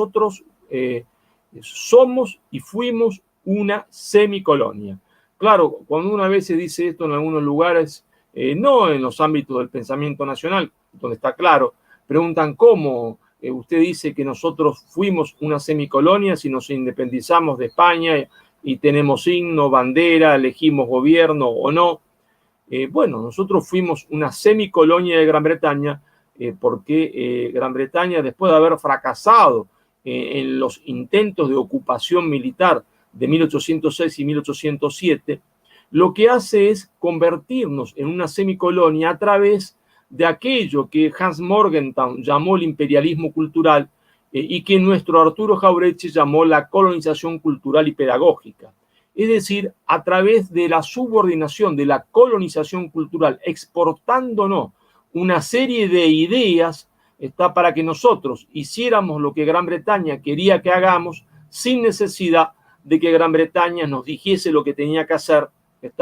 nosotros somos y fuimos una semicolonia. Claro, cuando una vez se dice esto en algunos lugares, no en los ámbitos del pensamiento nacional, donde está claro, preguntan cómo usted dice que nosotros fuimos una semicolonia si nos independizamos de España y tenemos signo, bandera, elegimos gobierno o no. Bueno, nosotros fuimos una semicolonia de Gran Bretaña porque Gran Bretaña, después de haber fracasado en los intentos de ocupación militar de 1806 y 1807, lo que hace es convertirnos en una semicolonia a través de aquello que Hans Morgenthau llamó el imperialismo cultural y que nuestro Arturo Jauretche llamó la colonización cultural y pedagógica. Es decir, a través de la subordinación, de la colonización cultural, exportándonos una serie de ideas para que nosotros hiciéramos lo que Gran Bretaña quería que hagamos sin necesidad de que Gran Bretaña nos dijese lo que tenía que hacer,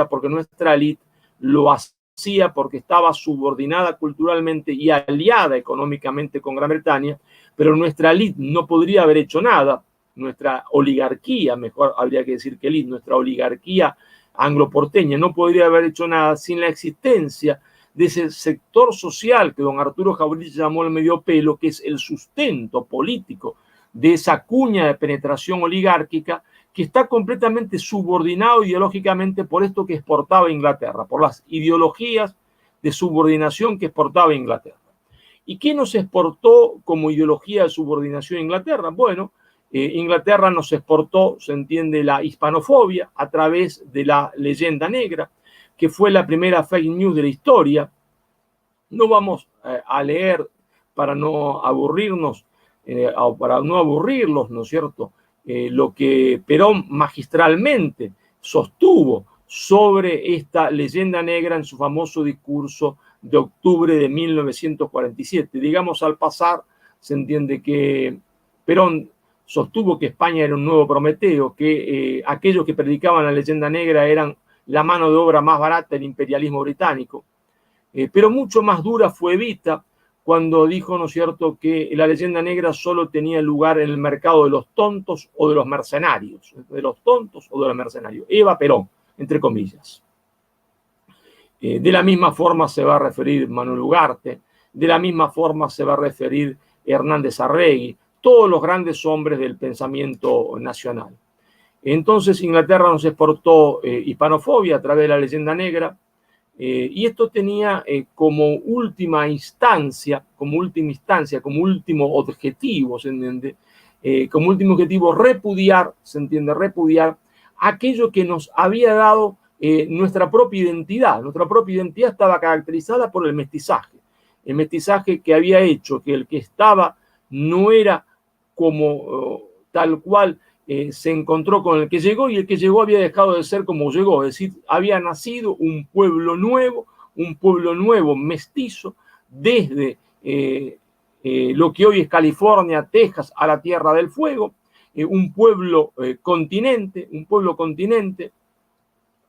porque nuestra élite lo hacía porque estaba subordinada culturalmente y aliada económicamente con Gran Bretaña, pero nuestra élite no podría haber hecho nada. Nuestra oligarquía, mejor habría que decir que élite, nuestra oligarquía angloporteña no podría haber hecho nada sin la existencia de ese sector social que don Arturo Jauretche llamó el medio pelo, que es el sustento político de esa cuña de penetración oligárquica que está completamente subordinado ideológicamente por esto que exportaba Inglaterra, por las ideologías de subordinación que exportaba Inglaterra. ¿Y qué nos exportó como ideología de subordinación a Inglaterra? Bueno, Inglaterra nos exportó, se entiende, la hispanofobia a través de la leyenda negra, que fue la primera fake news de la historia. No vamos a leer para no aburrirnos, o para no aburrirlos, ¿no es cierto?, lo que Perón magistralmente sostuvo sobre esta leyenda negra en su famoso discurso de octubre de 1947. Digamos, al pasar, se entiende que Perón sostuvo que España era un nuevo Prometeo, que aquellos que predicaban la leyenda negra eran la mano de obra más barata del imperialismo británico. Pero mucho más dura fue Evita cuando dijo, ¿no es cierto?, que la leyenda negra solo tenía lugar en el mercado de los tontos o de los mercenarios. De los tontos o de los mercenarios. Eva Perón, entre comillas. De la misma forma se va a referir Manuel Ugarte, de la misma forma se va a referir Hernández Arregui, todos los grandes hombres del pensamiento nacional. Entonces Inglaterra nos exportó hispanofobia a través de la leyenda negra, y esto tenía como última instancia, como último objetivo, ¿se entiende? Como último objetivo repudiar, ¿se entiende? Repudiar aquello que nos había dado nuestra propia identidad. Nuestra propia identidad estaba caracterizada por el mestizaje que había hecho que el que estaba no era como tal cual se encontró con el que llegó, y el que llegó había dejado de ser como llegó, es decir, había nacido un pueblo nuevo mestizo, desde lo que hoy es California, Texas, a la Tierra del Fuego, un pueblo continente,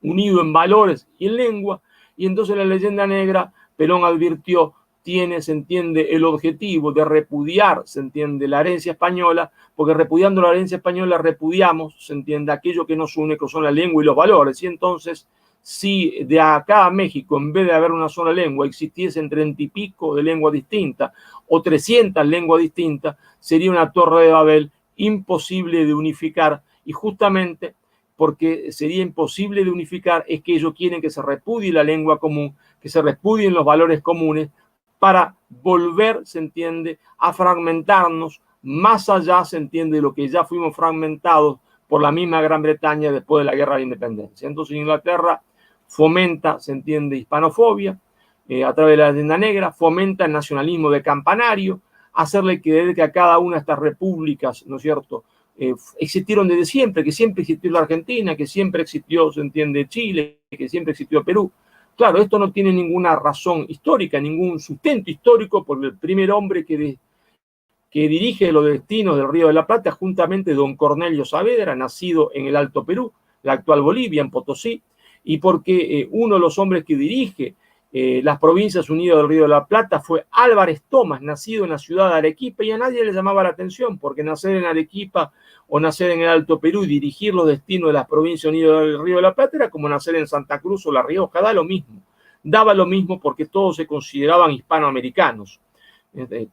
unido en valores y en lengua. Y entonces la leyenda negra, Perón advirtió, se entiende, el objetivo de repudiar, se entiende, la herencia española, porque repudiando la herencia española repudiamos, se entiende, aquello que nos une, que son la lengua y los valores. Y entonces, si de acá a México, en vez de haber una sola lengua, existiesen 30 y pico de lenguas distintas o 300 lenguas distintas, sería una torre de Babel imposible de unificar. Y justamente porque sería imposible de unificar es que ellos quieren que se repudie la lengua común, que se repudien los valores comunes, para volver, se entiende, a fragmentarnos más allá, se entiende, de lo que ya fuimos fragmentados por la misma Gran Bretaña después de la Guerra de Independencia. Entonces Inglaterra fomenta, se entiende, hispanofobia a través de la leyenda negra, fomenta el nacionalismo de campanario, hacerle creer que a cada una de estas repúblicas, ¿no es cierto?, existieron desde siempre, que siempre existió la Argentina, que siempre existió, se entiende, Chile, que siempre existió Perú. Claro, esto no tiene ninguna razón histórica, ningún sustento histórico, porque el primer hombre que dirige los destinos del Río de la Plata, juntamente don Cornelio Saavedra, nacido en el Alto Perú, la actual Bolivia, en Potosí, y porque uno de los hombres que dirige las Provincias Unidas del Río de la Plata fue Álvarez Thomas, nacido en la ciudad de Arequipa, y a nadie le llamaba la atención, porque nacer en Arequipa o nacer en el Alto Perú y dirigir los destinos de las Provincias Unidas del Río de la Plata era como nacer en Santa Cruz o La Rioja, da lo mismo. Daba lo mismo porque todos se consideraban hispanoamericanos.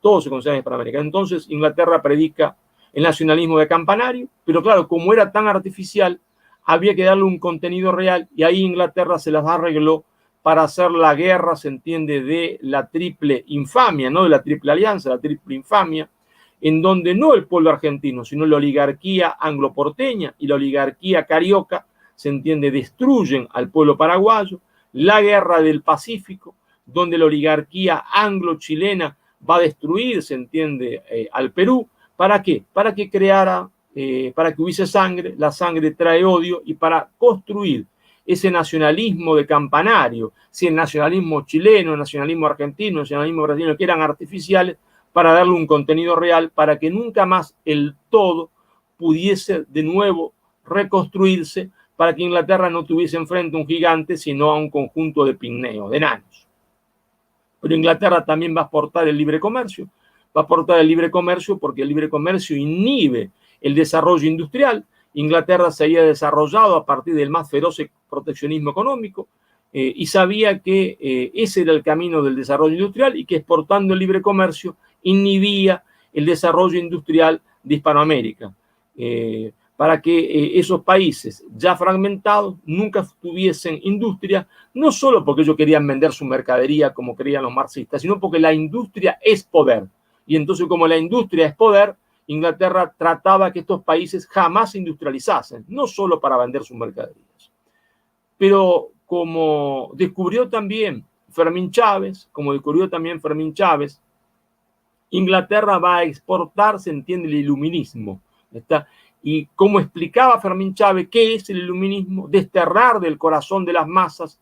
Todos se consideraban hispanoamericanos. Entonces Inglaterra predica el nacionalismo de campanario, pero claro, como era tan artificial, había que darle un contenido real, y ahí Inglaterra se las arregló para hacer la guerra, se entiende, de la triple infamia, no de la triple alianza, la triple infamia, en donde no el pueblo argentino, sino la oligarquía angloporteña y la oligarquía carioca, se entiende, destruyen al pueblo paraguayo. La guerra del Pacífico, donde la oligarquía anglo-chilena va a destruir, se entiende, al Perú. ¿Para qué? Para que creara, para que hubiese sangre, la sangre trae odio, y para construir ese nacionalismo de campanario, si el nacionalismo chileno, el nacionalismo argentino, el nacionalismo brasileño, que eran artificiales, para darle un contenido real, para que nunca más el todo pudiese de nuevo reconstruirse, para que Inglaterra no tuviese enfrente un gigante, sino a un conjunto de pigmeos, de enanos. Pero Inglaterra también va a exportar el libre comercio, porque el libre comercio inhibe el desarrollo industrial. Inglaterra se había desarrollado a partir del más feroz proteccionismo económico, y sabía que ese era el camino del desarrollo industrial, y que exportando el libre comercio inhibía el desarrollo industrial de Hispanoamérica, para que esos países ya fragmentados nunca tuviesen industria, no solo porque ellos querían vender su mercadería como creían los marxistas, sino porque la industria es poder. Y entonces, como la industria es poder, Inglaterra trataba que estos países jamás se industrializasen, no solo para vender sus mercaderías. Pero como descubrió también Fermín Chávez, Inglaterra va a exportar, se entiende, el iluminismo. ¿Está? Y como explicaba Fermín Chávez, ¿qué es el iluminismo? Desterrar del corazón de las masas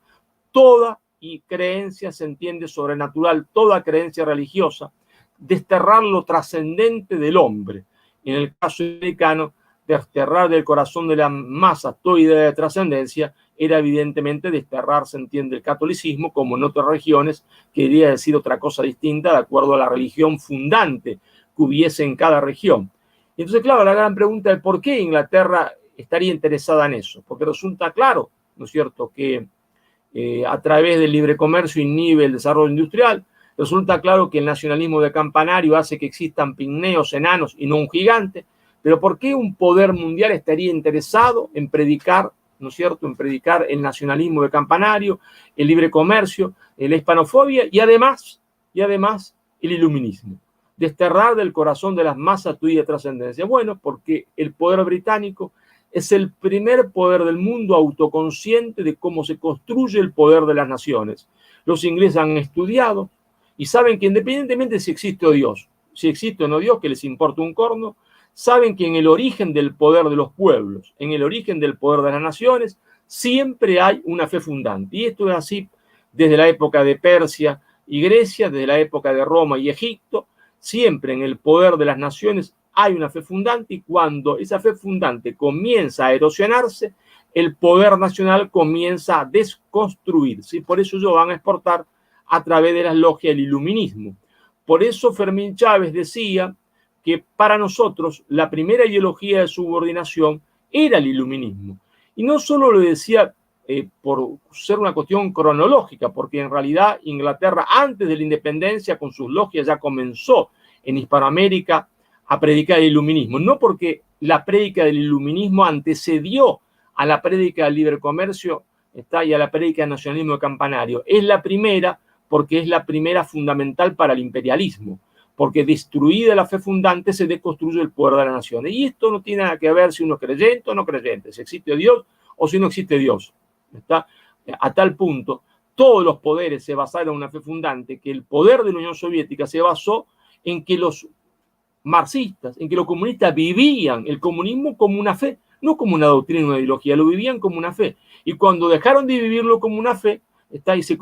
toda creencia, se entiende, sobrenatural, toda creencia religiosa, desterrar lo trascendente del hombre. En el caso americano, desterrar del corazón de las masas toda idea de trascendencia era evidentemente desterrar, se entiende, el catolicismo, como en otras regiones quería decir otra cosa distinta de acuerdo a la religión fundante que hubiese en cada región. Y entonces, claro, la gran pregunta es ¿por qué Inglaterra estaría interesada en eso? Porque resulta claro, ¿no es cierto?, que a través del libre comercio inhibe el desarrollo industrial. Resulta claro que el nacionalismo de campanario hace que existan pigmeos, enanos y no un gigante. Pero ¿por qué un poder mundial estaría interesado en predicar, ¿no es cierto?, en predicar el nacionalismo de campanario, el libre comercio, la hispanofobia y además el iluminismo? Desterrar del corazón de las masas tu idea de trascendencia. Bueno, porque el poder británico es el primer poder del mundo autoconsciente de cómo se construye el poder de las naciones. Los ingleses han estudiado y saben que independientemente si existe o Dios, si existe o no Dios, que les importa un corno, saben que en el origen del poder de los pueblos, en el origen del poder de las naciones, siempre hay una fe fundante. Y esto es así desde la época de Persia y Grecia, desde la época de Roma y Egipto. Siempre en el poder de las naciones hay una fe fundante, y cuando esa fe fundante comienza a erosionarse, el poder nacional comienza a desconstruirse. Y por eso ellos van a exportar a través de las logias el iluminismo. Por eso Fermín Chávez decía que para nosotros la primera ideología de subordinación era el iluminismo. Y no solo lo decía por ser una cuestión cronológica, porque en realidad Inglaterra antes de la independencia con sus logias ya comenzó en Hispanoamérica a predicar el iluminismo, no porque la prédica del iluminismo antecedió a la prédica del libre comercio y a la prédica del nacionalismo de campanario. Es la primera porque es la primera fundamental para el imperialismo, porque destruida la fe fundante se deconstruye el poder de las naciones. Y esto no tiene nada que ver si uno es creyente o no creyente, si existe Dios o si no existe Dios. ¿Está? A tal punto, todos los poderes se basaron en una fe fundante, que el poder de la Unión Soviética se basó en que los marxistas, en que los comunistas vivían el comunismo como una fe, no como una doctrina, una ideología, lo vivían como una fe. Y cuando dejaron de vivirlo como una fe, y se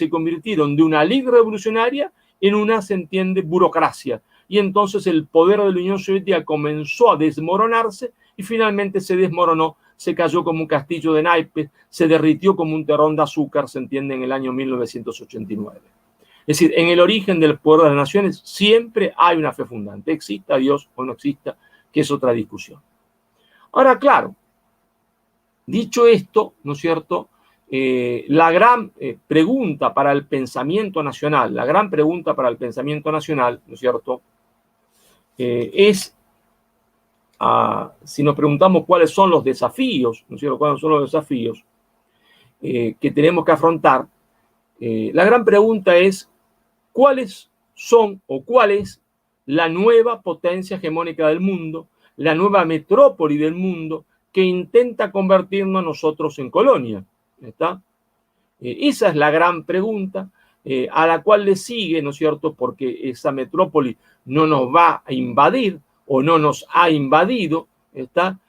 convirtieron de una liga revolucionaria en una, se entiende, burocracia. Y entonces el poder de la Unión Soviética comenzó a desmoronarse y finalmente se desmoronó se cayó como un castillo de naipes, se derritió como un terrón de azúcar, se entiende, en el año 1989. Es decir, en el origen del poder de las naciones siempre hay una fe fundante, exista Dios o no exista, que es otra discusión. Ahora, claro, dicho esto, ¿no es cierto?, la gran pregunta para el pensamiento nacional, ¿no es cierto?, es, si nos preguntamos cuáles son los desafíos, ¿no es cierto?, cuáles son los desafíos que tenemos que afrontar, la gran pregunta es cuáles son o cuál es la nueva potencia hegemónica del mundo, la nueva metrópoli del mundo que intenta convertirnos a nosotros en colonia. ¿Está? Esa es la gran pregunta a la cual le sigue, ¿no es cierto?, porque esa metrópoli no nos va a invadir o no nos ha invadido, ¿está?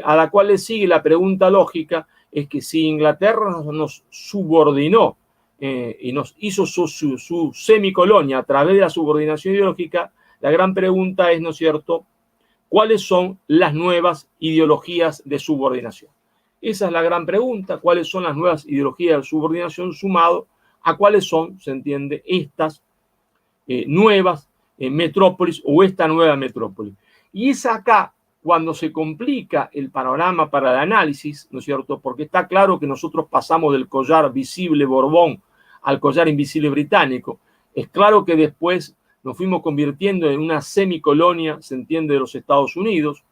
A la cual le sigue la pregunta lógica, es que si Inglaterra nos subordinó y nos hizo su semicolonia a través de la subordinación ideológica, la gran pregunta es, ¿no es cierto?, ¿cuáles son las nuevas ideologías de subordinación? Esa es la gran pregunta, ¿cuáles son las nuevas ideologías de subordinación sumado a cuáles son, se entiende, estas nuevas metrópolis o esta nueva metrópoli? Y es acá cuando se complica el panorama para el análisis, ¿no es cierto? Porque está claro que nosotros pasamos del collar visible Borbón al collar invisible británico. Es claro que después nos fuimos convirtiendo en una semicolonia, se entiende, de los Estados Unidos,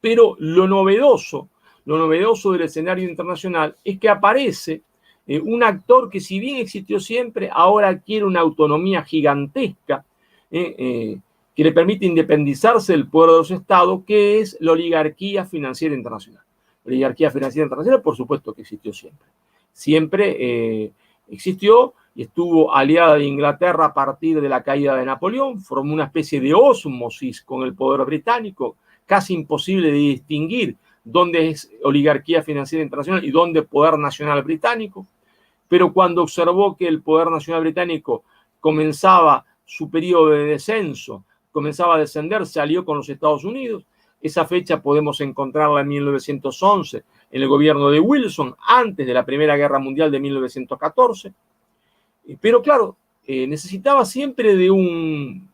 pero lo novedoso del escenario internacional es que aparece un actor que, si bien existió siempre, ahora adquiere una autonomía gigantesca que le permite independizarse del poder de los estados, que es la oligarquía financiera internacional. La oligarquía financiera internacional, por supuesto que existió siempre. Siempre existió y estuvo aliada de Inglaterra a partir de la caída de Napoleón, formó una especie de ósmosis con el poder británico, casi imposible de distinguir dónde es oligarquía financiera internacional y dónde poder nacional británico. Pero cuando observó que el poder nacional británico comenzaba su periodo de descenso, comenzaba a descender, se alió con los Estados Unidos. Esa fecha podemos encontrarla en 1911, en el gobierno de Wilson, antes de la Primera Guerra Mundial de 1914. Pero claro, necesitaba siempre de un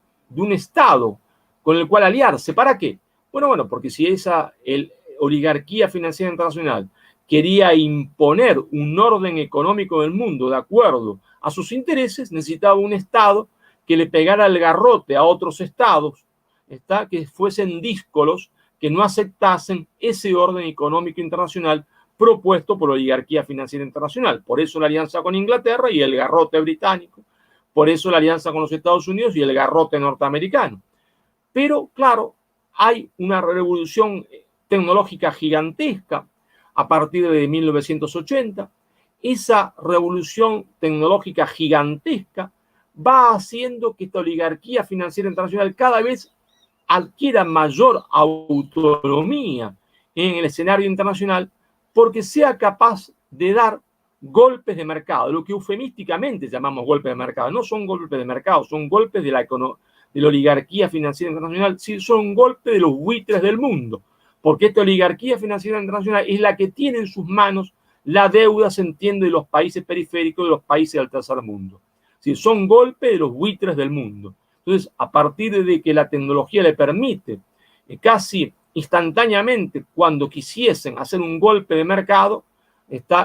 Estado con el cual aliarse. ¿Para qué? Bueno, porque si esa oligarquía financiera internacional quería imponer un orden económico del mundo de acuerdo a sus intereses, necesitaba un Estado que le pegara el garrote a otros estados, que fuesen díscolos, que no aceptasen ese orden económico internacional propuesto por la oligarquía financiera internacional. Por eso la alianza con Inglaterra y el garrote británico. Por eso la alianza con los Estados Unidos y el garrote norteamericano. Pero, claro, hay una revolución tecnológica gigantesca a partir de 1980. Esa revolución tecnológica gigantesca va haciendo que esta oligarquía financiera internacional cada vez adquiera mayor autonomía en el escenario internacional, porque sea capaz de dar golpes de mercado, lo que eufemísticamente llamamos golpes de mercado. No son golpes de mercado, son golpes de la oligarquía financiera internacional, sí, son golpes de los buitres del mundo, porque esta oligarquía financiera internacional es la que tiene en sus manos la deuda, se entiende, de los países periféricos, de los países del tercer mundo. Sí, son golpes de los buitres del mundo. Entonces, a partir de que la tecnología le permite casi instantáneamente, cuando quisiesen hacer un golpe de mercado,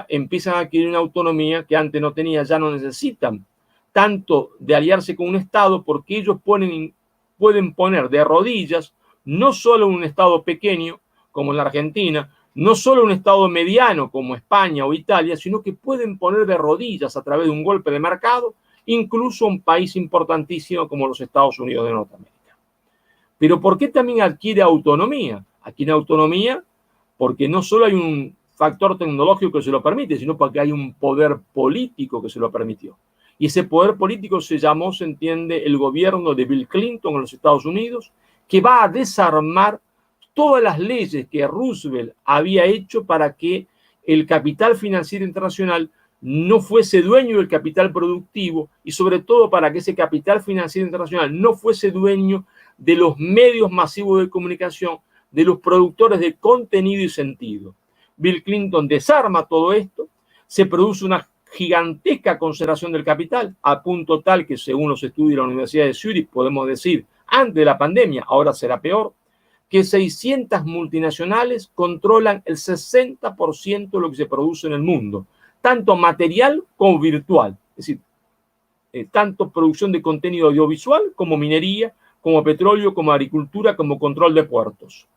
empiezan a adquirir una autonomía que antes no tenía, ya no necesitan tanto de aliarse con un Estado, porque ellos pueden poner de rodillas no solo un Estado pequeño como la Argentina, no solo un Estado mediano como España o Italia, sino que pueden poner de rodillas a través de un golpe de mercado incluso un país importantísimo como los Estados Unidos de Norteamérica. Pero ¿por qué también adquiere autonomía? Adquiere autonomía porque no solo hay un factor tecnológico que se lo permite, sino porque hay un poder político que se lo permitió. Y ese poder político se llamó, se entiende, el gobierno de Bill Clinton en los Estados Unidos, que va a desarmar todas las leyes que Roosevelt había hecho para que el capital financiero internacional no fuese dueño del capital productivo y sobre todo para que ese capital financiero internacional no fuese dueño de los medios masivos de comunicación de los productores de contenido y sentido. Bill Clinton desarma todo esto, se produce una gigantesca concentración del capital, a punto tal que, según los estudios de la Universidad de Zurich, podemos decir, antes de la pandemia, ahora será peor, que 600 multinacionales controlan el 60% de lo que se produce en el mundo, tanto material como virtual, es decir, tanto producción de contenido audiovisual como minería, como petróleo, como agricultura, como control de puertos.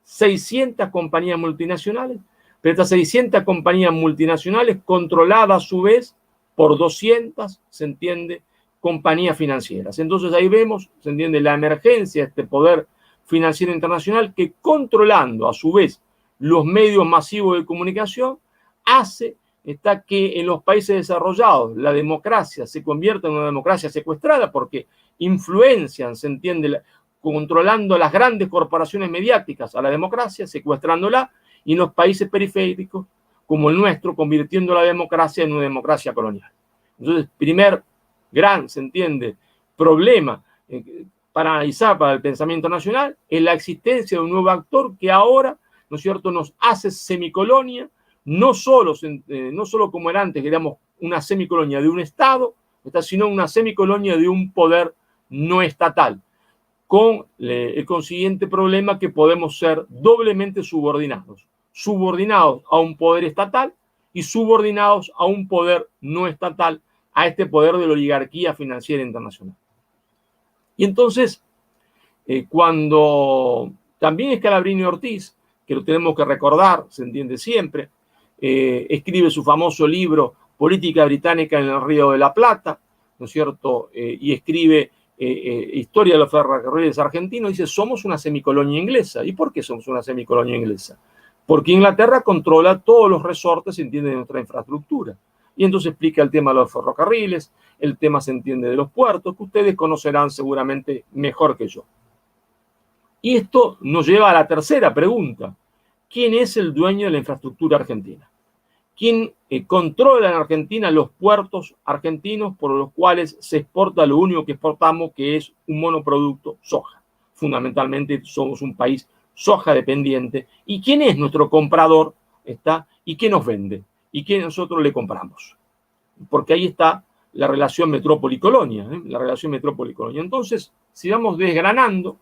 600 compañías multinacionales, pero estas 600 compañías multinacionales controladas a su vez por 200, se entiende, compañías financieras. Entonces ahí vemos, se entiende, la emergencia de este poder financiero internacional que, controlando a su vez los medios masivos de comunicación, hace que en los países desarrollados la democracia se convierta en una democracia secuestrada, porque influencian, se entiende, controlando las grandes corporaciones mediáticas a la democracia, secuestrándola, y en los países periféricos, como el nuestro, convirtiendo la democracia en una democracia colonial. Entonces, primer gran, se entiende, problema para analizar para el pensamiento nacional es la existencia de un nuevo actor que ahora, ¿no es cierto?, nos hace semicolonia, no solo como era antes, que éramos una semicolonia de un Estado, sino una semicolonia de un poder no estatal, con el consiguiente problema que podemos ser doblemente subordinados a un poder estatal y subordinados a un poder no estatal, a este poder de la oligarquía financiera internacional. Y entonces, cuando también Scalabrini Ortiz, que lo tenemos que recordar, se entiende siempre, escribe su famoso libro Política Británica en el Río de la Plata, ¿no es cierto? Y escribe Historia de los ferrocarriles argentinos, dice, somos una semicolonia inglesa. ¿Y por qué somos una semicolonia inglesa? Porque Inglaterra controla todos los resortes, se entiende, de nuestra infraestructura. Y entonces explica el tema de los ferrocarriles, el tema, se entiende, de los puertos, que ustedes conocerán seguramente mejor que yo. Y esto nos lleva a la tercera pregunta. ¿Quién es el dueño de la infraestructura argentina? ¿Quién controla en Argentina los puertos argentinos por los cuales se exporta lo único que exportamos, que es un monoproducto, soja? Fundamentalmente somos un país soja dependiente. ¿Y quién es nuestro comprador? ¿Y qué nos vende? ¿Y qué nosotros le compramos? Porque ahí está la relación metrópoli-colonia, la relación metrópoli-colonia. Entonces, si vamos desgranando,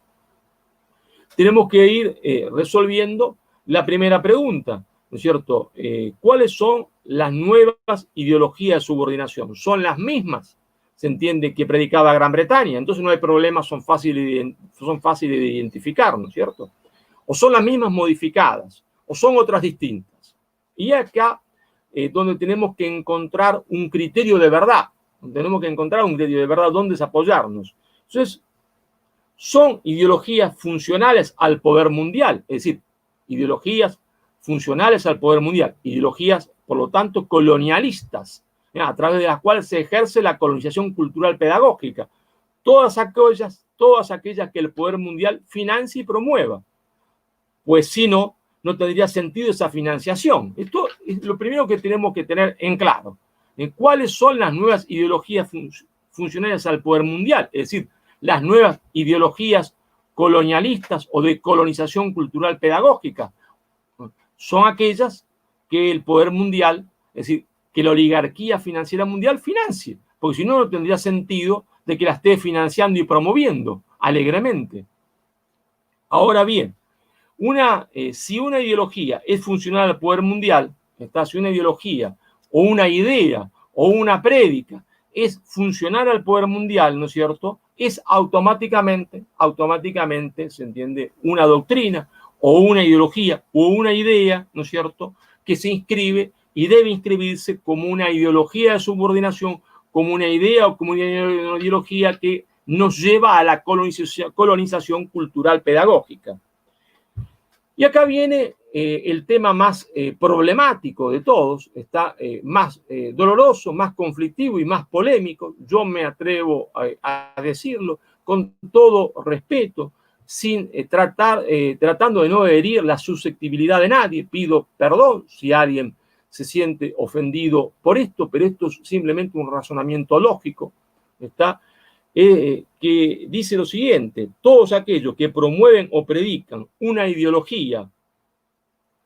tenemos que ir resolviendo la primera pregunta, ¿no es cierto? ¿Cuáles son las nuevas ideologías de subordinación? ¿Son las mismas, se entiende, que predicaba Gran Bretaña? Entonces no hay problema, son fáciles de identificar, ¿no es cierto? ¿O son las mismas modificadas? ¿O son otras distintas? Y acá donde tenemos que encontrar un criterio de verdad, donde apoyarnos. Entonces, son ideologías funcionales al poder mundial, es decir, ideologías funcionales al poder mundial, ideologías, por lo tanto, colonialistas, a través de las cuales se ejerce la colonización cultural pedagógica, todas aquellas que el poder mundial financie y promueva, pues si no, no tendría sentido esa financiación. Esto es lo primero que tenemos que tener en claro. ¿Cuáles son las nuevas ideologías funcionales al poder mundial? Es decir, las nuevas ideologías colonialistas o de colonización cultural pedagógica. Son aquellas que el poder mundial, es decir, que la oligarquía financiera mundial financie, porque si no, no tendría sentido de que la esté financiando y promoviendo alegremente. Ahora bien, si una ideología es funcional al poder mundial, si una ideología o una idea o una prédica es funcional al poder mundial, ¿no es cierto?, es automáticamente, se entiende, una doctrina o una ideología o una idea, ¿no es cierto?, que se inscribe y debe inscribirse como una ideología de subordinación, como una idea o como una ideología que nos lleva a la colonización cultural pedagógica. Y acá viene el tema más problemático de todos, más doloroso, más conflictivo y más polémico. Yo me atrevo a decirlo con todo respeto, sin tratando de no herir la susceptibilidad de nadie. Pido perdón si alguien se siente ofendido por esto, pero esto es simplemente un razonamiento lógico. que dice lo siguiente: todos aquellos que promueven o predican una ideología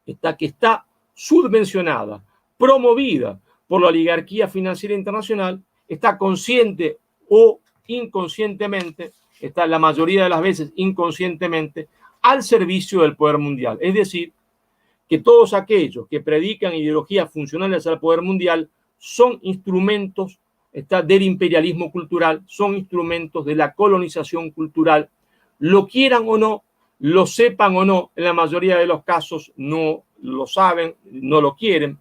que está subvencionada, promovida por la oligarquía financiera internacional, está consciente o inconscientemente, está la mayoría de las veces inconscientemente, al servicio del poder mundial. Es decir, que todos aquellos que predican ideologías funcionales al poder mundial son instrumentos del imperialismo cultural, son instrumentos de la colonización cultural, lo quieran o no, lo sepan o no, en la mayoría de los casos no lo saben, no lo quieren,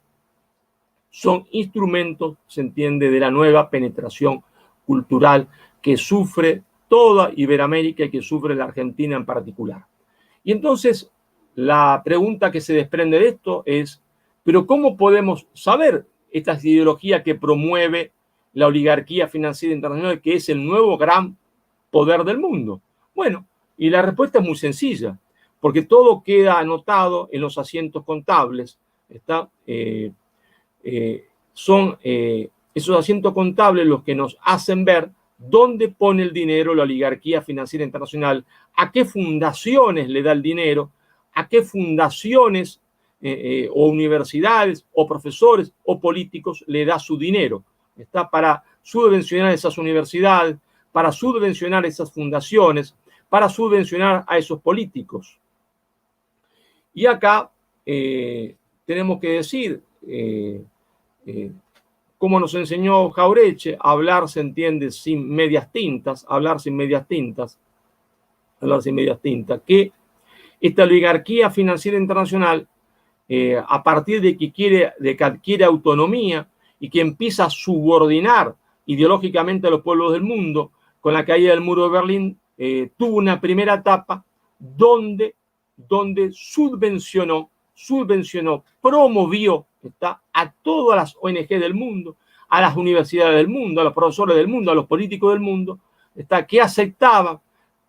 son instrumentos, se entiende, de la nueva penetración cultural que sufre toda Iberoamérica y que sufre la Argentina en particular. Y entonces la pregunta que se desprende de esto es, ¿pero cómo podemos saber esta ideología que promueve la oligarquía financiera internacional, que es el nuevo gran poder del mundo? Bueno, y la respuesta es muy sencilla, porque todo queda anotado en los asientos contables. Son esos asientos contables los que nos hacen ver dónde pone el dinero la oligarquía financiera internacional, a qué fundaciones le da el dinero, a qué fundaciones o universidades o profesores o políticos le da su dinero. Está para subvencionar esas universidades, para subvencionar esas fundaciones, para subvencionar a esos políticos. Y acá tenemos que decir, como nos enseñó Jauretche, hablar se entiende sin medias tintas, que esta oligarquía financiera internacional, a partir de que adquiere autonomía y que empieza a subordinar ideológicamente a los pueblos del mundo, con la caída del muro de Berlín, tuvo una primera etapa donde subvencionó, promovió a todas las ONG del mundo, a las universidades del mundo, a los profesores del mundo, a los políticos del mundo, que aceptaban,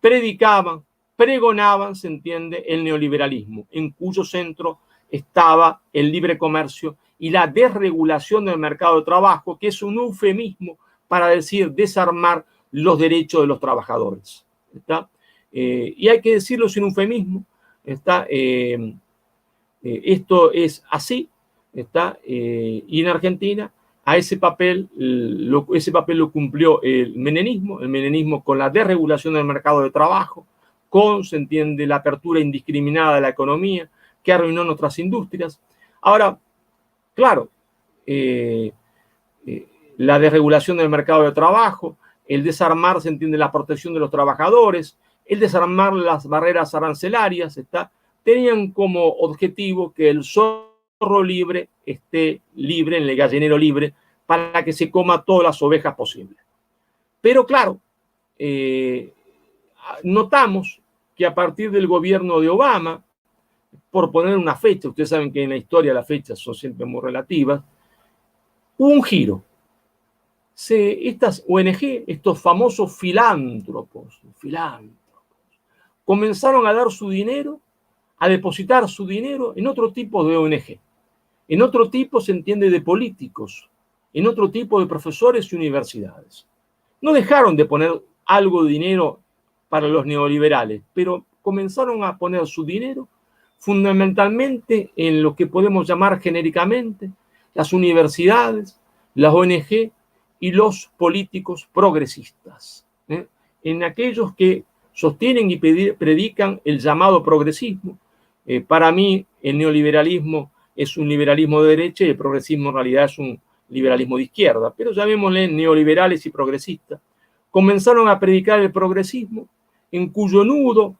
predicaban, pregonaban, se entiende, el neoliberalismo, en cuyo centro estaba el libre comercio y la desregulación del mercado de trabajo, que es un eufemismo para decir desarmar los derechos de los trabajadores. Y hay que decirlo sin eufemismo. Esto es así. Y en Argentina ese papel lo cumplió el menemismo con la desregulación del mercado de trabajo, se entiende, la apertura indiscriminada de la economía, que arruinó nuestras industrias. Ahora, claro, la desregulación del mercado de trabajo, el desarmar, se entiende, la protección de los trabajadores, el desarmar las barreras arancelarias, tenían como objetivo que el zorro libre esté libre, en el gallinero libre, para que se coma todas las ovejas posibles. Pero claro, notamos que a partir del gobierno de Obama, por poner una fecha, ustedes saben que en la historia las fechas son siempre muy relativas, hubo un giro. Estas ONG, estos famosos filántropos, comenzaron a dar su dinero, a depositar su dinero en otro tipo de ONG, en otro tipo, se entiende, de políticos, en otro tipo de profesores y universidades. No dejaron de poner algo de dinero para los neoliberales, pero comenzaron a poner su dinero fundamentalmente en lo que podemos llamar genéricamente las universidades, las ONG y los políticos progresistas, en aquellos que sostienen y predican el llamado progresismo. Para mí, el neoliberalismo es un liberalismo de derecha y el progresismo en realidad es un liberalismo de izquierda, pero llamémosle neoliberales y progresistas. Comenzaron a predicar el progresismo, en cuyo nudo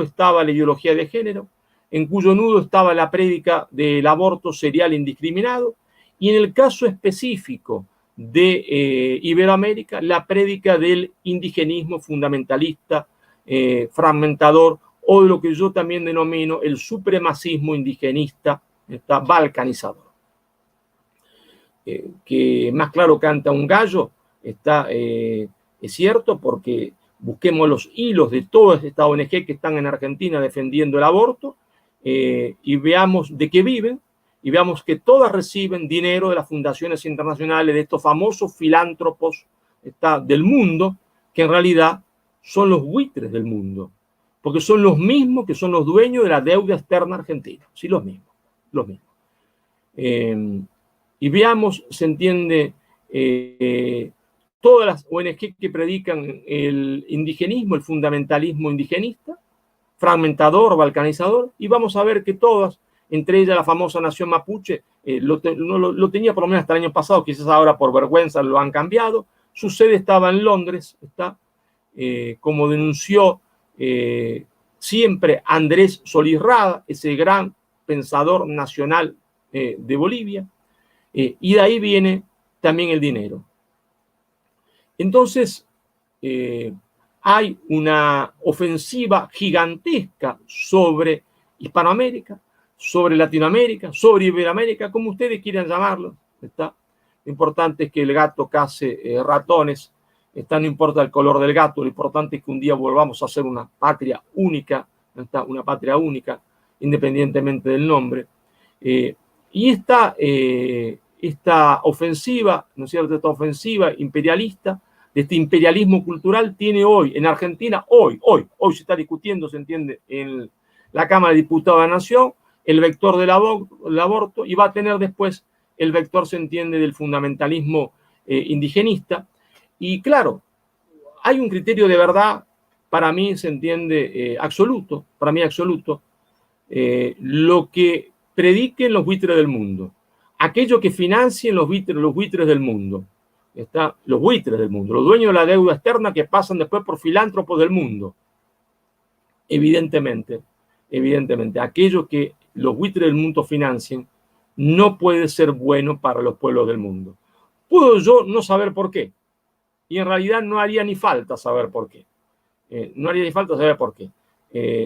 estaba la ideología de género, en cuyo nudo estaba la prédica del aborto serial indiscriminado, y en el caso específico de Iberoamérica, la prédica del indigenismo fundamentalista, fragmentador, o de lo que yo también denomino el supremacismo indigenista, balcanizador. Que más claro canta un gallo, es cierto, porque busquemos los hilos de todas estas ONG que están en Argentina defendiendo el aborto, y veamos de qué viven, y veamos que todas reciben dinero de las fundaciones internacionales, de estos famosos filántropos del mundo, que en realidad son los buitres del mundo, porque son los mismos que son los dueños de la deuda externa argentina. Sí, los mismos, los mismos. Y veamos, se entiende, todas las ONG que predican el indigenismo, el fundamentalismo indigenista, fragmentador, balcanizador, y vamos a ver que todas, entre ellas la famosa nación mapuche, lo tenía por lo menos hasta el año pasado, quizás ahora por vergüenza lo han cambiado. Su sede estaba en Londres, como denunció siempre Andrés Solís Rada, ese gran pensador nacional de Bolivia, y de ahí viene también el dinero. Entonces, hay una ofensiva gigantesca sobre Hispanoamérica, sobre Latinoamérica, sobre Iberoamérica, como ustedes quieran llamarlo. Lo importante es que el gato case ratones. No importa el color del gato, lo importante es que un día volvamos a ser una patria única, una patria única, independientemente del nombre. Y esta ofensiva, ¿no es cierto?, esta ofensiva imperialista, de este imperialismo cultural, tiene hoy en Argentina, hoy se está discutiendo, se entiende, en la Cámara de Diputados de la Nación, el vector del aborto, y va a tener después el vector, se entiende, del fundamentalismo indigenista. Y claro, hay un criterio de verdad, para mí, se entiende, absoluto, para mí absoluto, lo que prediquen los buitres del mundo, aquello que financien los buitres del mundo, los buitres del mundo, los dueños de la deuda externa que pasan después por filántropos del mundo. Evidentemente, aquello que los buitres del mundo financien no puede ser bueno para los pueblos del mundo. Puedo yo no saber por qué, y en realidad no haría ni falta saber por qué.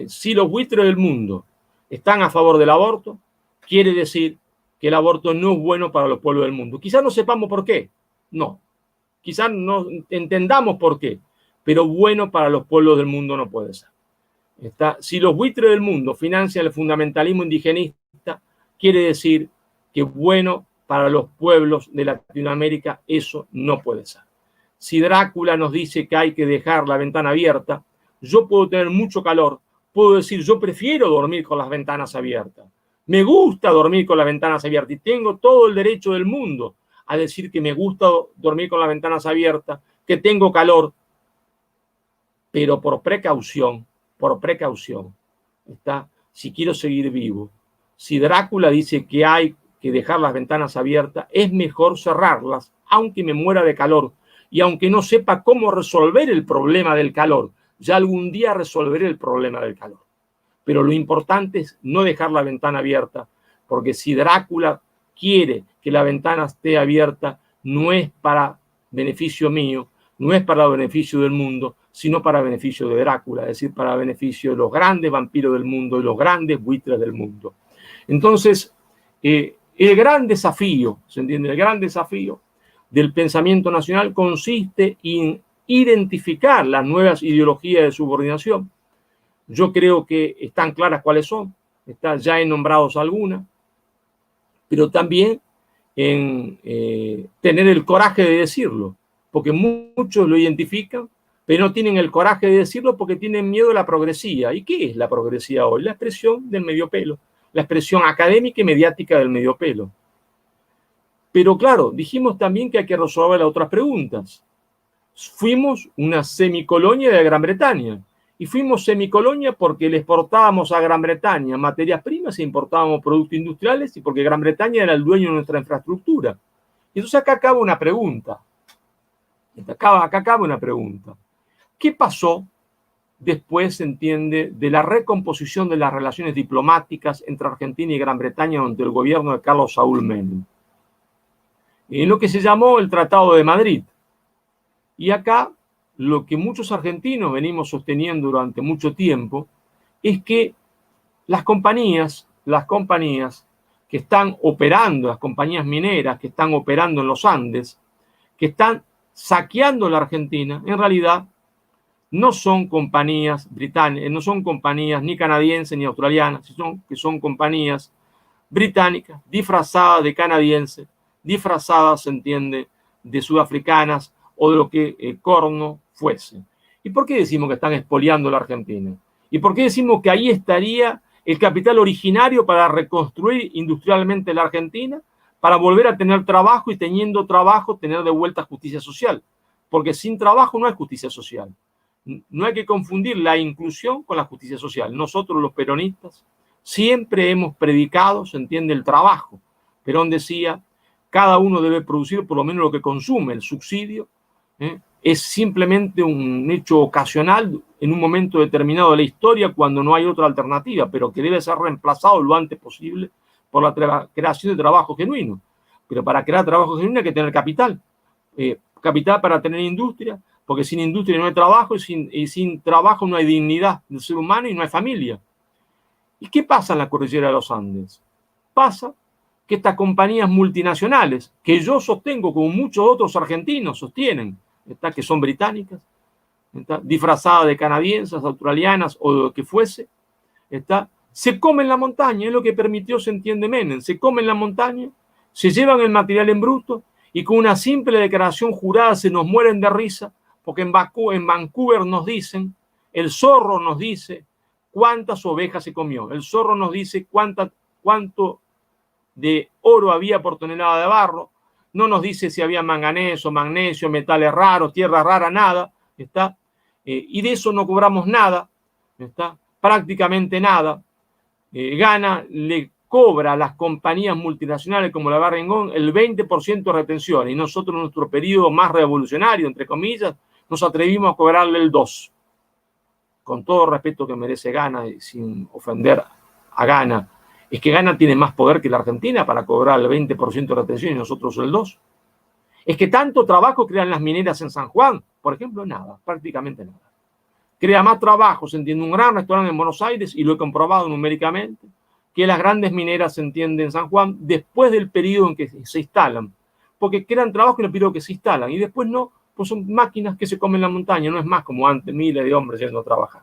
Si los buitres del mundo están a favor del aborto, quiere decir que el aborto no es bueno para los pueblos del mundo. Quizás no sepamos por qué, no. Quizás no entendamos por qué, pero bueno para los pueblos del mundo no puede ser. Si los buitres del mundo financian el fundamentalismo indigenista, quiere decir que bueno para los pueblos de Latinoamérica eso no puede ser. Si Drácula nos dice que hay que dejar la ventana abierta, yo puedo tener mucho calor, puedo decir yo prefiero dormir con las ventanas abiertas. Me gusta dormir con las ventanas abiertas y tengo todo el derecho del mundo a decir que me gusta dormir con las ventanas abiertas, que tengo calor, pero por precaución, si quiero seguir vivo. Si Drácula dice que hay que dejar las ventanas abiertas, es mejor cerrarlas, aunque me muera de calor y aunque no sepa cómo resolver el problema del calor. Ya algún día resolveré el problema del calor. Pero lo importante es no dejar la ventana abierta, porque si Drácula quiere que la ventana esté abierta, no es para beneficio mío, no es para beneficio del mundo, sino para beneficio de Drácula, es decir, para beneficio de los grandes vampiros del mundo y los grandes buitres del mundo. Entonces, el gran desafío, ¿se entiende? El gran desafío del pensamiento nacional consiste en identificar las nuevas ideologías de subordinación. Yo creo que están claras cuáles son, ya he nombrado algunas, pero también en tener el coraje de decirlo, porque muchos lo identifican, pero no tienen el coraje de decirlo porque tienen miedo a la progresía. ¿Y qué es la progresía hoy? La expresión del medio pelo, la expresión académica y mediática del medio pelo. Pero claro, dijimos también que hay que resolver las otras preguntas. Fuimos una semicolonia de Gran Bretaña. Y fuimos semicolonia porque le exportábamos a Gran Bretaña materias primas e importábamos productos industriales y porque Gran Bretaña era el dueño de nuestra infraestructura. Y entonces acá acaba una pregunta. ¿Qué pasó después, se entiende, de la recomposición de las relaciones diplomáticas entre Argentina y Gran Bretaña durante el gobierno de Carlos Saúl Menem? En lo que se llamó el Tratado de Madrid. Y acá lo que muchos argentinos venimos sosteniendo durante mucho tiempo es que las compañías que están operando, las compañías mineras que están operando en los Andes, que están saqueando la Argentina, en realidad no son compañías británicas, no son compañías ni canadienses ni australianas, sino que son compañías británicas disfrazadas de canadienses, disfrazadas, se entiende, de sudafricanas o de lo que Corno fuese. ¿Y por qué decimos que están expoliando la Argentina? ¿Y por qué decimos que ahí estaría el capital originario para reconstruir industrialmente la Argentina, para volver a tener trabajo y teniendo trabajo tener de vuelta justicia social? Porque sin trabajo no hay justicia social. No hay que confundir la inclusión con la justicia social. Nosotros los peronistas siempre hemos predicado, se entiende, el trabajo. Perón decía, cada uno debe producir por lo menos lo que consume. El subsidio es simplemente un hecho ocasional en un momento determinado de la historia cuando no hay otra alternativa, pero que debe ser reemplazado lo antes posible por la creación de trabajo genuino. Pero para crear trabajo genuino hay que tener capital. Capital para tener industria, porque sin industria no hay trabajo y sin trabajo no hay dignidad del ser humano y no hay familia. ¿Y qué pasa en la cordillera de los Andes? Pasa que estas compañías multinacionales, que yo sostengo como muchos otros argentinos sostienen, que son británicas, disfrazadas de canadienses, australianas o de lo que fuese, se comen la montaña, es lo que permitió, se entiende, Menem, se comen la montaña, se llevan el material en bruto y con una simple declaración jurada se nos mueren de risa, porque en Vancouver nos dicen, el zorro nos dice cuántas ovejas se comió, el zorro nos dice cuánto de oro había por tonelada de barro, no nos dice si había manganeso, magnesio, metales raros, tierra rara, nada, y de eso no cobramos nada, prácticamente nada. Ghana le cobra a las compañías multinacionales como la Barrick Gold el 20% de retención y nosotros en nuestro periodo más revolucionario, entre comillas, nos atrevimos a cobrarle el 2%. Con todo respeto que merece Ghana y sin ofender a Ghana, es que Ghana tiene más poder que la Argentina para cobrar el 20% de retención y nosotros el 2%. Es que tanto trabajo crean las mineras en San Juan, por ejemplo, nada, prácticamente nada. Crea más trabajo, se entiende, un gran restaurante en Buenos Aires, y lo he comprobado numéricamente, que las grandes mineras, se entiende, en San Juan, después del periodo en que se instalan, porque crean trabajo en el periodo que se instalan, y después no, pues son máquinas que se comen la montaña, no es más como antes, miles de hombres yendo a trabajar.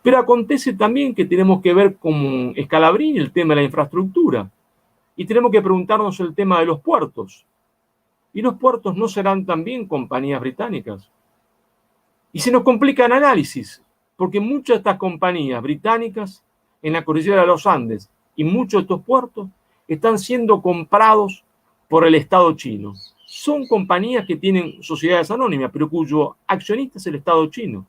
Pero acontece también que tenemos que ver con Scalabrini el tema de la infraestructura, y tenemos que preguntarnos el tema de los puertos. ¿Y los puertos no serán también compañías británicas? Y se nos complica el análisis, porque muchas de estas compañías británicas en la cordillera de los Andes y muchos de estos puertos están siendo comprados por el Estado chino. Son compañías que tienen sociedades anónimas, pero cuyo accionista es el Estado chino.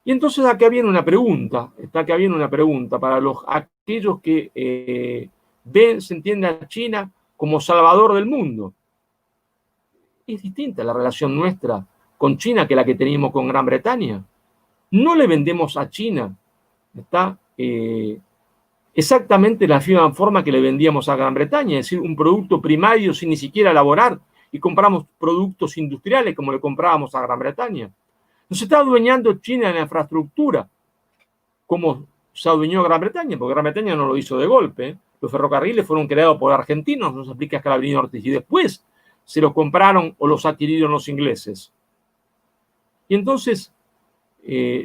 Y entonces acá viene una pregunta, para aquellos que ven, se entiende a China como salvador del mundo. Es distinta la relación nuestra con China que la que teníamos con Gran Bretaña. No le vendemos a China exactamente la misma forma que le vendíamos a Gran Bretaña, es decir, un producto primario sin ni siquiera elaborar, y compramos productos industriales como le comprábamos a Gran Bretaña. Nos está adueñando China en la infraestructura, como se adueñó Gran Bretaña, porque Gran Bretaña no lo hizo de golpe. Los ferrocarriles fueron creados por argentinos, nos explica Scalabrini Ortiz, y después se los compraron o los adquirieron los ingleses. Y entonces,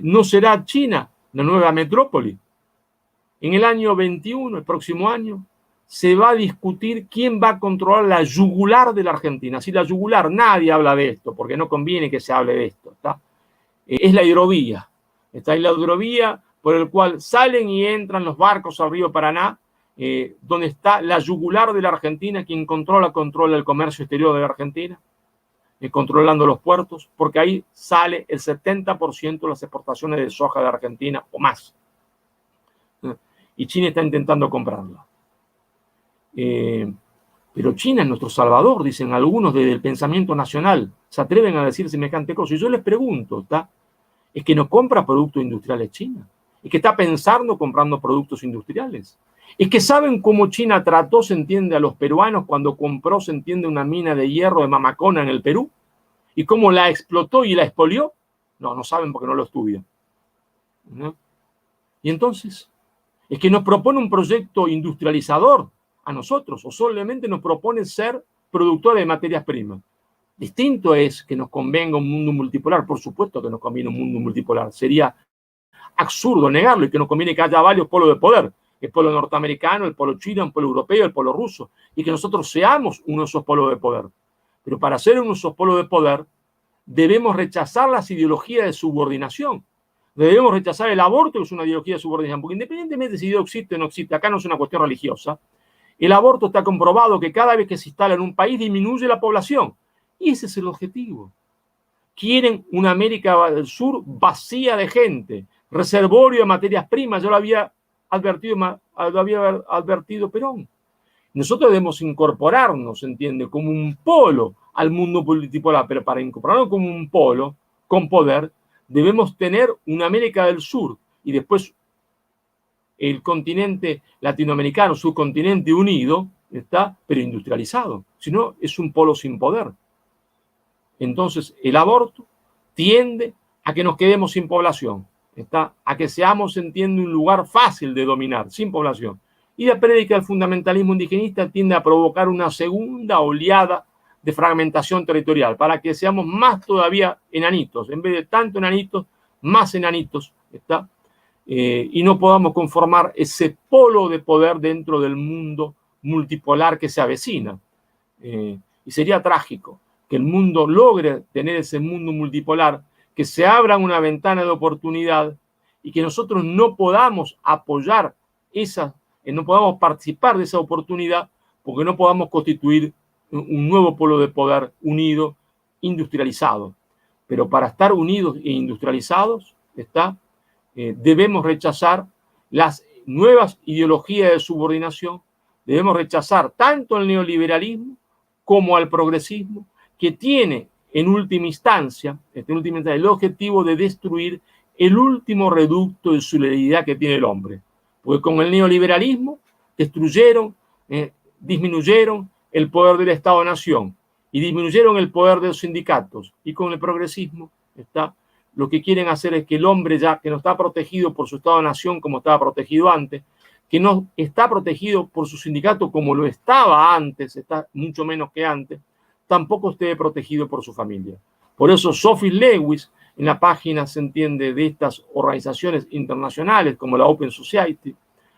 ¿no será China la nueva metrópoli? En el año 21, el próximo año, se va a discutir quién va a controlar la yugular de la Argentina. Si la yugular, nadie habla de esto, porque no conviene que se hable de esto. Es la hidrovía. Está en la hidrovía por el cual salen y entran los barcos al río Paraná, donde está la yugular de la Argentina, quien controla el comercio exterior de la Argentina, controlando los puertos, porque ahí sale el 70% de las exportaciones de soja de Argentina o más. Y China está intentando comprarla. Pero China es nuestro salvador, dicen algunos desde el pensamiento nacional. Se atreven a decir semejante cosa. Y yo les pregunto, ¿es que no compra productos industriales China? ¿Es que está pensando comprando productos industriales? ¿Es que saben cómo China trató, se entiende, a los peruanos cuando compró, se entiende, una mina de hierro de Mamacona en el Perú? ¿Y cómo la explotó y la expolió? No saben porque no lo estudian. ¿No? Y entonces, ¿es que nos propone un proyecto industrializador a nosotros o solamente nos propone ser productores de materias primas? Distinto es que nos convenga un mundo multipolar. Por supuesto que nos conviene un mundo multipolar. Sería absurdo negarlo, y que nos conviene que haya varios polos de poder. El polo norteamericano, el polo chino, el polo europeo, el polo ruso. Y que nosotros seamos uno de esos polos de poder. Pero para ser un polo de poder, debemos rechazar las ideologías de subordinación. Debemos rechazar el aborto, que es una ideología de subordinación, porque independientemente de si Dios existe o no existe, acá no es una cuestión religiosa, el aborto está comprobado que cada vez que se instala en un país disminuye la población. Y ese es el objetivo. Quieren una América del Sur vacía de gente, reservorio de materias primas, ya lo había advertido Perón. Nosotros debemos incorporarnos, ¿entiende?, como un polo al mundo multipolar, pero para incorporarnos como un polo con poder, debemos tener una América del Sur y después el continente latinoamericano, subcontinente unido, está, pero industrializado. Si no, es un polo sin poder. Entonces, el aborto tiende a que nos quedemos sin población, ¿está? A que seamos, entiende, un lugar fácil de dominar, sin población. Y la prédica del fundamentalismo indigenista tiende a provocar una segunda oleada de fragmentación territorial, para que seamos más todavía enanitos, en vez de tanto enanitos, más enanitos, ¿está? Y no podamos conformar ese polo de poder dentro del mundo multipolar que se avecina. Y sería trágico que el mundo logre tener ese mundo multipolar, que se abra una ventana de oportunidad y que nosotros no podamos apoyar esa, no podamos participar de esa oportunidad porque no podamos constituir un nuevo polo de poder unido, industrializado. Pero para estar unidos e industrializados, debemos rechazar las nuevas ideologías de subordinación, debemos rechazar tanto el neoliberalismo como al progresismo, que tiene en última instancia el objetivo de destruir el último reducto de solidaridad que tiene el hombre. Porque con el neoliberalismo destruyeron, disminuyeron el poder del Estado-Nación y disminuyeron el poder de los sindicatos. Y con el progresismo lo que quieren hacer es que el hombre, ya que no está protegido por su Estado-Nación como estaba protegido antes, que no está protegido por su sindicato como lo estaba antes, está mucho menos que antes, tampoco esté protegido por su familia. Por eso Sophie Lewis, en la página, se entiende, de estas organizaciones internacionales como la Open Society,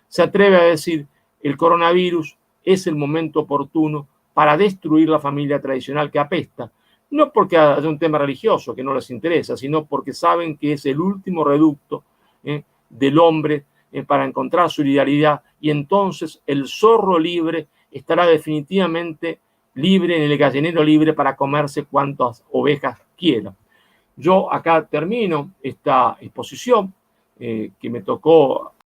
se atreve a decir: el coronavirus es el momento oportuno para destruir la familia tradicional que apesta, no porque haya un tema religioso que no les interesa, sino porque saben que es el último reducto del hombre para encontrar solidaridad, y entonces el zorro libre estará definitivamente libre en el gallinero libre para comerse cuantas ovejas quiera. Yo acá termino esta exposición que me tocó